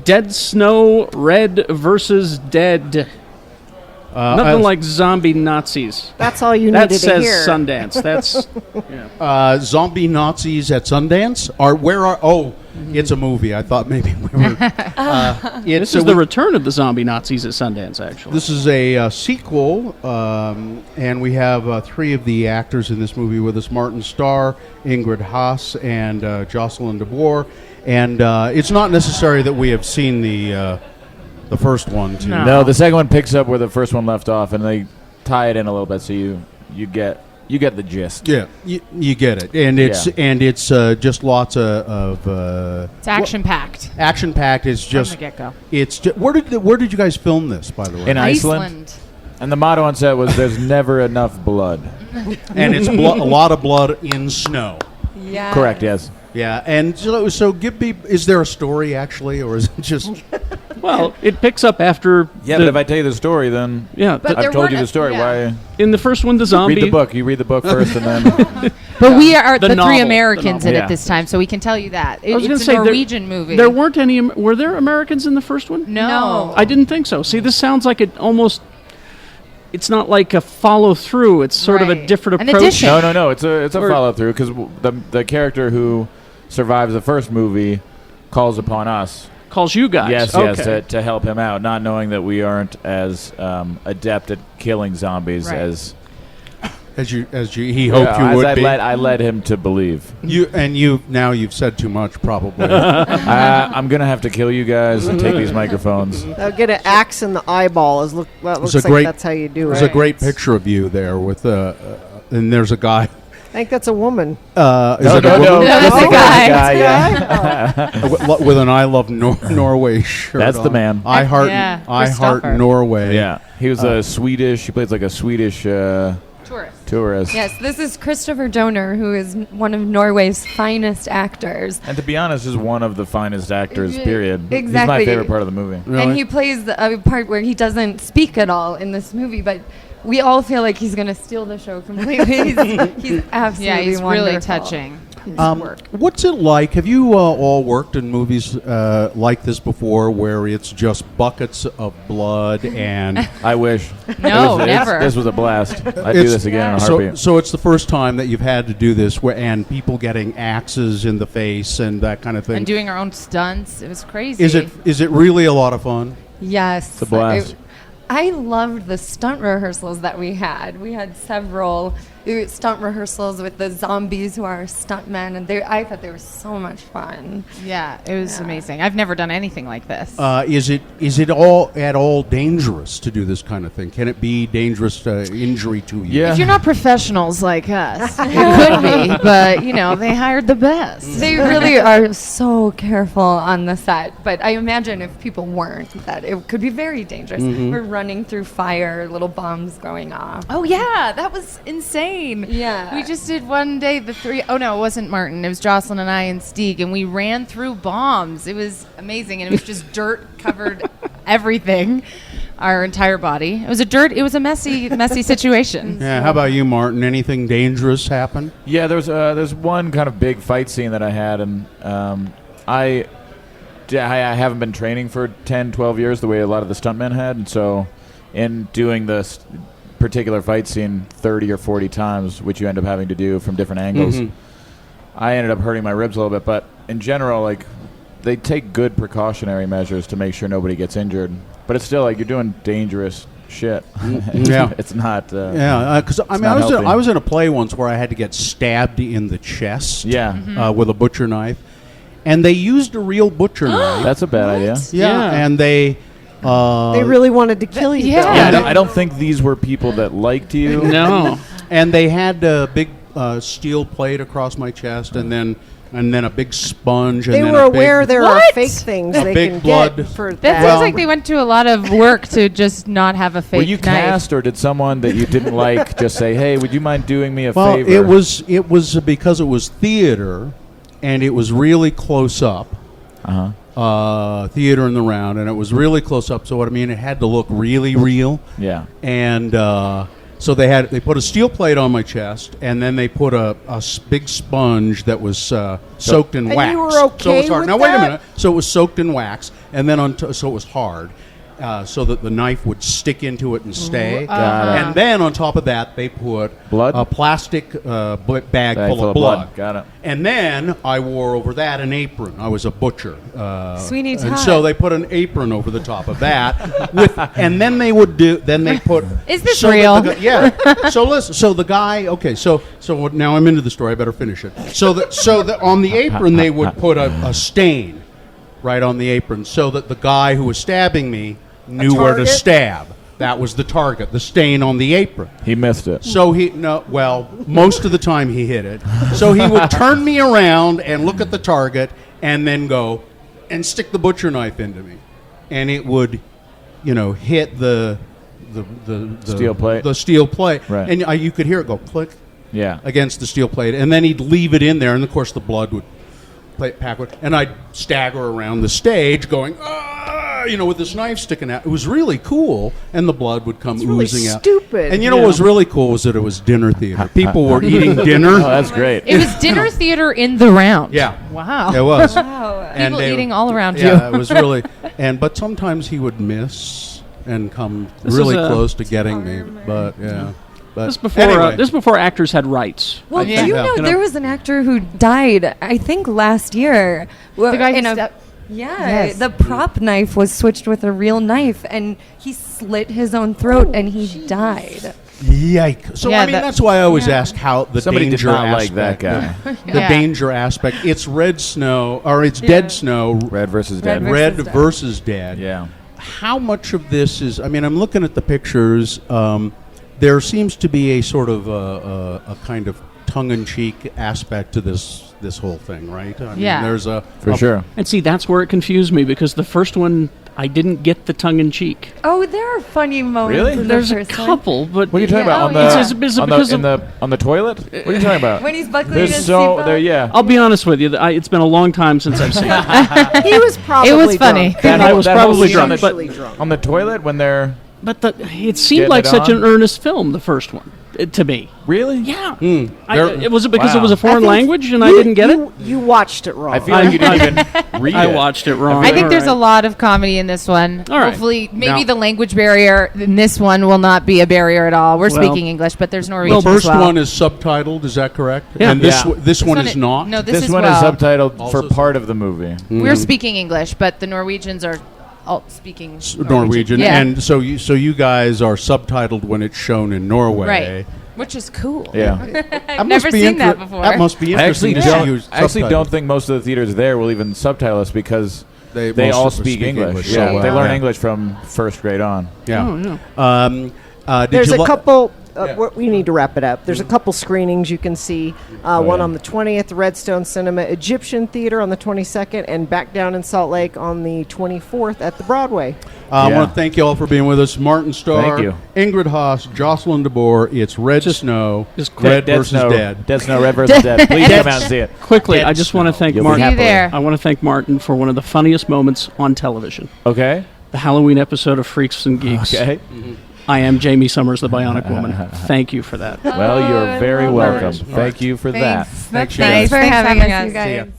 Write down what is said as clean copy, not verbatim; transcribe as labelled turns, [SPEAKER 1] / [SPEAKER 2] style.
[SPEAKER 1] Dead Snow, Red versus Dead. Nothing like zombie Nazis.
[SPEAKER 2] That's all you
[SPEAKER 1] that
[SPEAKER 2] needed to hear.
[SPEAKER 1] That says Sundance. That's
[SPEAKER 3] zombie Nazis at Sundance. It's a movie. I thought maybe we were.
[SPEAKER 1] This is the return of the zombie Nazis at Sundance. Actually,
[SPEAKER 3] this is a sequel, and we have 3 of the actors in this movie with us: Martin Starr, Ingrid Haas, and Jocelyn DeBoer. And it's not necessary that we have seen the first one.
[SPEAKER 4] No, the second one picks up where the first one left off, and they tie it in a little bit, so you get the gist.
[SPEAKER 3] Yeah, you get it, and it's just lots of.
[SPEAKER 5] It's action packed.
[SPEAKER 3] Action packed is just
[SPEAKER 5] from the get-go.
[SPEAKER 3] It's where did you guys film this, by the way?
[SPEAKER 4] In Iceland. And the motto on set was "There's never enough blood."
[SPEAKER 3] And it's a lot of blood in snow.
[SPEAKER 5] Yeah.
[SPEAKER 4] Correct. Yes.
[SPEAKER 3] Yeah, and so give me. Is there a story actually, or is it just?
[SPEAKER 1] Well, it picks up after.
[SPEAKER 4] Yeah, but if I tell you the story, then I've told you the story. Why?
[SPEAKER 1] In the first one, the zombie.
[SPEAKER 4] Read the book. You read the book first, and then.
[SPEAKER 5] But we are the
[SPEAKER 1] novel,
[SPEAKER 5] 3 Americans in it this time, so we can tell you that. It's a Norwegian movie.
[SPEAKER 1] There weren't any. Were there Americans in the first one?
[SPEAKER 5] No.
[SPEAKER 1] I didn't think so. See, this sounds like it almost. It's not like a follow through. It's sort of a different approach.
[SPEAKER 4] No. It's a follow through because the character who survives the first movie calls upon us.
[SPEAKER 1] Calls you guys.
[SPEAKER 4] Yes, to help him out, not knowing that we aren't as adept at killing zombies as
[SPEAKER 3] he hoped you would be.
[SPEAKER 4] I led him to believe.
[SPEAKER 3] You've said too much probably.
[SPEAKER 4] I'm gonna have to kill you guys and take these microphones.
[SPEAKER 2] They'll get an axe in the eyeball. Looks like that's how you do it.
[SPEAKER 3] There's a great picture of you there with and there's a guy.
[SPEAKER 2] I think that's a woman.
[SPEAKER 3] Is it a woman?
[SPEAKER 5] No, that's a guy.
[SPEAKER 4] Yeah.
[SPEAKER 3] With an I Love Norway shirt.
[SPEAKER 4] That's
[SPEAKER 3] on.
[SPEAKER 4] the man.
[SPEAKER 3] I heart Norway.
[SPEAKER 4] Yeah, he was a Swedish. He plays like a Swedish tourist.
[SPEAKER 6] Yes, this is Christopher Joner, who is one of Norway's finest actors.
[SPEAKER 4] And to be honest, is one of the finest actors, period.
[SPEAKER 6] Exactly.
[SPEAKER 4] He's my favorite part of the movie.
[SPEAKER 3] Really?
[SPEAKER 6] And he plays a part where he doesn't speak at all in this movie, but we all feel like he's going to steal the show completely. He's absolutely
[SPEAKER 5] he's
[SPEAKER 6] wonderful.
[SPEAKER 5] really touching.
[SPEAKER 3] What's it like? Have you all worked in movies like this before, where it's just buckets of blood and?
[SPEAKER 4] I wish.
[SPEAKER 5] No, never.
[SPEAKER 4] This was a blast. I'd do this again in a heartbeat.
[SPEAKER 3] So it's the first time that you've had to do this, and people getting axes in the face and that kind of thing.
[SPEAKER 5] And doing our own stunts. It was crazy.
[SPEAKER 3] Is it really a lot of fun?
[SPEAKER 6] Yes.
[SPEAKER 4] It's a blast.
[SPEAKER 6] I loved the stunt rehearsals that we had. We had several stunt rehearsals with the zombies who are stuntmen, and I thought they were so much fun.
[SPEAKER 5] Yeah, it was amazing. I've never done anything like this.
[SPEAKER 3] Is it at all dangerous to do this kind of thing? Can it be dangerous injury to you?
[SPEAKER 5] If you're not professionals like us, it could be, but, they hired the best.
[SPEAKER 6] They really are so careful on the set, but I imagine if people weren't, that it could be very dangerous.
[SPEAKER 3] Mm-hmm.
[SPEAKER 6] We're running through fire, little bombs going off.
[SPEAKER 5] Oh, yeah, that was insane.
[SPEAKER 6] Yeah.
[SPEAKER 5] We just did one day, it wasn't Martin. It was Jocelyn and I and Stieg, and we ran through bombs. It was amazing, and it was just dirt covered everything, our entire body. It was a messy situation.
[SPEAKER 3] Yeah. How about you, Martin? Anything dangerous happen?
[SPEAKER 4] Yeah, there's one kind of big fight scene that I had, and I haven't been training for 10, 12 years the way a lot of the stuntmen had, and so in doing this particular fight scene 30 or 40 times, which you end up having to do from different angles, I ended up hurting my ribs a little bit. But in general, they take good precautionary measures to make sure nobody gets injured. But it's still you're doing dangerous shit.
[SPEAKER 3] Yeah,
[SPEAKER 4] it's not.
[SPEAKER 3] Because I was in a play once where I had to get stabbed in the chest.
[SPEAKER 4] Yeah,
[SPEAKER 3] with a butcher knife, and they used a real butcher knife.
[SPEAKER 4] That's a bad idea.
[SPEAKER 3] Yeah, and they
[SPEAKER 2] really wanted to kill you.
[SPEAKER 5] Yeah.
[SPEAKER 4] I don't think these were people that liked you.
[SPEAKER 1] No.
[SPEAKER 3] And they had a big steel plate across my chest, and then a big sponge.
[SPEAKER 2] They
[SPEAKER 3] and
[SPEAKER 2] were
[SPEAKER 3] then
[SPEAKER 2] aware there are
[SPEAKER 5] What?
[SPEAKER 2] fake things they
[SPEAKER 3] big
[SPEAKER 2] can
[SPEAKER 3] blood.
[SPEAKER 2] get for
[SPEAKER 5] That
[SPEAKER 2] that.
[SPEAKER 5] sounds like they went to a lot of work to just not have a fake
[SPEAKER 4] Were you
[SPEAKER 5] knife.
[SPEAKER 4] cast, or did someone that you didn't like just say, "Hey, would you mind doing me a
[SPEAKER 3] Well,
[SPEAKER 4] favor"?
[SPEAKER 3] it was because it was theater, and it was really close up. Theater in the round, and it was really close up. So what I mean, it had to look really real.
[SPEAKER 4] Yeah.
[SPEAKER 3] And So they put a steel plate on my chest, and then they put a big sponge that was soaked in
[SPEAKER 2] And
[SPEAKER 3] wax.
[SPEAKER 2] you were
[SPEAKER 3] So
[SPEAKER 2] okay
[SPEAKER 3] it was hard.
[SPEAKER 2] with
[SPEAKER 3] Now wait a
[SPEAKER 2] that?
[SPEAKER 3] minute. So it was soaked in wax, and then so it was hard. So that the knife would stick into it and stay.
[SPEAKER 4] Got it.
[SPEAKER 3] And then on top of that, they put
[SPEAKER 4] Blood?
[SPEAKER 3] a plastic bag full of blood.
[SPEAKER 4] Got it.
[SPEAKER 3] And then I wore over that an apron. I was a butcher.
[SPEAKER 6] Sweeney
[SPEAKER 3] And
[SPEAKER 6] Todd.
[SPEAKER 3] so they put an apron over the top of that. And then they put.
[SPEAKER 5] Is this
[SPEAKER 3] so that
[SPEAKER 5] real?
[SPEAKER 3] yeah. So listen. So the guy. Okay. So now I'm into the story. I better finish it. So that on the apron they would put a stain right on the apron, so that the guy who was stabbing me knew where to
[SPEAKER 2] target?
[SPEAKER 3] stab. That was the target, the stain on the apron.
[SPEAKER 4] He missed it.
[SPEAKER 3] So most of the time he hit it. So he would turn me around and look at the target and then go and stick the butcher knife into me. And it would, hit the
[SPEAKER 4] Steel plate.
[SPEAKER 3] The steel plate.
[SPEAKER 4] Right.
[SPEAKER 3] And you could hear it go click
[SPEAKER 4] Yeah.
[SPEAKER 3] against the steel plate. And then he'd leave it in there, and of course the blood would pack with, and I'd stagger around the stage going, with this knife sticking out. It was really cool, and the blood would come
[SPEAKER 2] really
[SPEAKER 3] oozing out.
[SPEAKER 2] stupid.
[SPEAKER 3] And what was really cool was that it was dinner theater. People were eating dinner.
[SPEAKER 4] Oh, that's great.
[SPEAKER 5] It was dinner theater in the round.
[SPEAKER 3] Yeah.
[SPEAKER 5] Wow.
[SPEAKER 3] It was.
[SPEAKER 6] Wow.
[SPEAKER 3] And
[SPEAKER 5] People eating all around
[SPEAKER 3] yeah,
[SPEAKER 5] you.
[SPEAKER 3] it was really. But sometimes he would miss and come
[SPEAKER 1] This
[SPEAKER 3] really
[SPEAKER 1] is a-
[SPEAKER 3] close to getting me. But yeah. But
[SPEAKER 1] This before
[SPEAKER 3] anyway.
[SPEAKER 1] this before actors had rights.
[SPEAKER 6] Well,
[SPEAKER 5] Yeah.
[SPEAKER 6] do you
[SPEAKER 3] Yeah.
[SPEAKER 6] know there was an actor who died, I think last year.
[SPEAKER 5] The guy
[SPEAKER 6] in
[SPEAKER 5] who
[SPEAKER 6] a-
[SPEAKER 5] stepped-
[SPEAKER 6] Yeah,
[SPEAKER 5] Yes.
[SPEAKER 6] the prop knife was switched with a real knife, and he slit his own throat, and he died.
[SPEAKER 3] Yikes! So
[SPEAKER 5] Yeah,
[SPEAKER 3] that's why I always ask how the
[SPEAKER 4] Somebody did
[SPEAKER 3] danger
[SPEAKER 4] not
[SPEAKER 3] aspect.
[SPEAKER 4] like that guy.
[SPEAKER 3] The
[SPEAKER 5] Yeah.
[SPEAKER 3] danger aspect. It's red snow, or it's dead snow.
[SPEAKER 4] Red versus dead.
[SPEAKER 6] Red
[SPEAKER 3] Red
[SPEAKER 6] dead.
[SPEAKER 3] versus dead.
[SPEAKER 4] Yeah.
[SPEAKER 3] How much of this is? I mean, I'm looking at the pictures. There seems to be a sort of a kind of tongue-in-cheek aspect to this whole thing, right? I mean,
[SPEAKER 5] Yeah.
[SPEAKER 3] There's
[SPEAKER 4] For sure.
[SPEAKER 1] And see, that's where it confused me because the first one I didn't get the tongue in cheek.
[SPEAKER 6] Oh, there are funny moments.
[SPEAKER 4] Really?
[SPEAKER 6] in the
[SPEAKER 1] There's a
[SPEAKER 6] first one.
[SPEAKER 1] couple, but
[SPEAKER 4] What are you talking
[SPEAKER 6] Yeah.
[SPEAKER 4] about?
[SPEAKER 6] Oh,
[SPEAKER 4] On
[SPEAKER 6] yeah.
[SPEAKER 1] It's
[SPEAKER 4] the,
[SPEAKER 1] because
[SPEAKER 4] on the toilet? What are you talking about?
[SPEAKER 6] When he's buckling
[SPEAKER 4] There's
[SPEAKER 6] his
[SPEAKER 4] so
[SPEAKER 6] seatbelt.
[SPEAKER 4] there. Yeah.
[SPEAKER 1] I'll be honest with you. It's been a long time since I've seen it.
[SPEAKER 2] He was probably
[SPEAKER 5] It was funny.
[SPEAKER 2] drunk.
[SPEAKER 1] And I was
[SPEAKER 4] that whole
[SPEAKER 1] probably
[SPEAKER 4] scene on
[SPEAKER 1] drunk,
[SPEAKER 4] the-
[SPEAKER 1] but
[SPEAKER 2] Usually drunk.
[SPEAKER 4] On the toilet when they're
[SPEAKER 1] but it seemed
[SPEAKER 4] Getting
[SPEAKER 1] like
[SPEAKER 4] it
[SPEAKER 1] such
[SPEAKER 4] on?
[SPEAKER 1] an earnest film, the first one, to me.
[SPEAKER 4] really.
[SPEAKER 1] Yeah.
[SPEAKER 3] There-
[SPEAKER 1] Was it because it
[SPEAKER 4] Wow.
[SPEAKER 1] was a
[SPEAKER 2] I
[SPEAKER 1] foreign
[SPEAKER 2] think
[SPEAKER 1] language and I didn't get it?
[SPEAKER 2] You watched it wrong.
[SPEAKER 4] I feel like you didn't even read
[SPEAKER 1] I
[SPEAKER 4] it.
[SPEAKER 1] watched it wrong.
[SPEAKER 5] I think
[SPEAKER 1] All
[SPEAKER 5] there's a
[SPEAKER 1] right.
[SPEAKER 5] lot of comedy in this one.
[SPEAKER 1] All right.
[SPEAKER 5] Hopefully, maybe
[SPEAKER 3] Now-
[SPEAKER 5] the language barrier in this one will not be a barrier at all. We're
[SPEAKER 1] Well-
[SPEAKER 5] speaking English, but there's Norwegian
[SPEAKER 3] The first
[SPEAKER 5] as well.
[SPEAKER 3] one is subtitled. Is that correct?
[SPEAKER 1] Yeah.
[SPEAKER 3] And this
[SPEAKER 4] Yeah.
[SPEAKER 3] this one
[SPEAKER 5] one
[SPEAKER 3] is
[SPEAKER 5] is-
[SPEAKER 3] not.
[SPEAKER 5] No,
[SPEAKER 4] This
[SPEAKER 5] is
[SPEAKER 4] one
[SPEAKER 5] well.
[SPEAKER 4] is subtitled
[SPEAKER 3] Also
[SPEAKER 4] for part of the movie.
[SPEAKER 5] We're speaking English, but the Norwegians are all speaking
[SPEAKER 3] Norwegian.
[SPEAKER 5] Yeah.
[SPEAKER 3] And so you guys are subtitled when it's shown in Norway.
[SPEAKER 5] Right. Which is cool.
[SPEAKER 4] Yeah.
[SPEAKER 5] I've never seen that before.
[SPEAKER 3] That must be
[SPEAKER 4] I actually
[SPEAKER 3] interesting to see you
[SPEAKER 4] don't think most of the theaters there will even subtitle us because they
[SPEAKER 3] most
[SPEAKER 4] all
[SPEAKER 3] of them
[SPEAKER 4] speak English.
[SPEAKER 3] so
[SPEAKER 4] Yeah,
[SPEAKER 3] well.
[SPEAKER 4] they learn
[SPEAKER 3] Yeah.
[SPEAKER 4] English from first grade on.
[SPEAKER 3] Yeah.
[SPEAKER 1] Oh, yeah.
[SPEAKER 3] Did
[SPEAKER 2] There's
[SPEAKER 3] you
[SPEAKER 2] a
[SPEAKER 3] li-
[SPEAKER 2] couple.
[SPEAKER 3] Yeah.
[SPEAKER 2] We need to wrap it up. There's a couple screenings you can see. One
[SPEAKER 4] yeah.
[SPEAKER 2] on the 20th, Redstone Cinema Egyptian Theater on the 22nd, and back down in Salt Lake on the 24th at the Broadway.
[SPEAKER 3] I
[SPEAKER 4] Yeah.
[SPEAKER 3] want to thank you all for being with us. Martin Starr,
[SPEAKER 4] Thank you.
[SPEAKER 3] Ingrid Haas, Jocelyn DeBoer. It's Red Snow,
[SPEAKER 1] just
[SPEAKER 3] Red
[SPEAKER 4] Dead
[SPEAKER 3] versus
[SPEAKER 4] Snow,
[SPEAKER 3] Dead.
[SPEAKER 4] Dead Snow, Red versus Dead. Please come out and see it.
[SPEAKER 1] Quickly,
[SPEAKER 3] Dead
[SPEAKER 1] I just want to thank
[SPEAKER 4] You'll be
[SPEAKER 1] Martin.
[SPEAKER 5] See you there.
[SPEAKER 1] I want to thank Martin for one of the funniest moments on television.
[SPEAKER 4] Okay.
[SPEAKER 1] The Halloween episode of Freaks and Geeks.
[SPEAKER 4] Okay.
[SPEAKER 1] I am Jamie Summers, the Bionic Woman. Thank you for that.
[SPEAKER 4] Well, you're very
[SPEAKER 6] love
[SPEAKER 4] welcome.
[SPEAKER 6] it.
[SPEAKER 4] Thank you for that.
[SPEAKER 6] Thanks.
[SPEAKER 3] Thanks,
[SPEAKER 6] Thanks
[SPEAKER 3] you
[SPEAKER 6] for
[SPEAKER 5] guys.
[SPEAKER 6] having
[SPEAKER 5] Thanks for
[SPEAKER 6] us,
[SPEAKER 5] having
[SPEAKER 6] you
[SPEAKER 5] us.
[SPEAKER 3] See ya.
[SPEAKER 6] guys.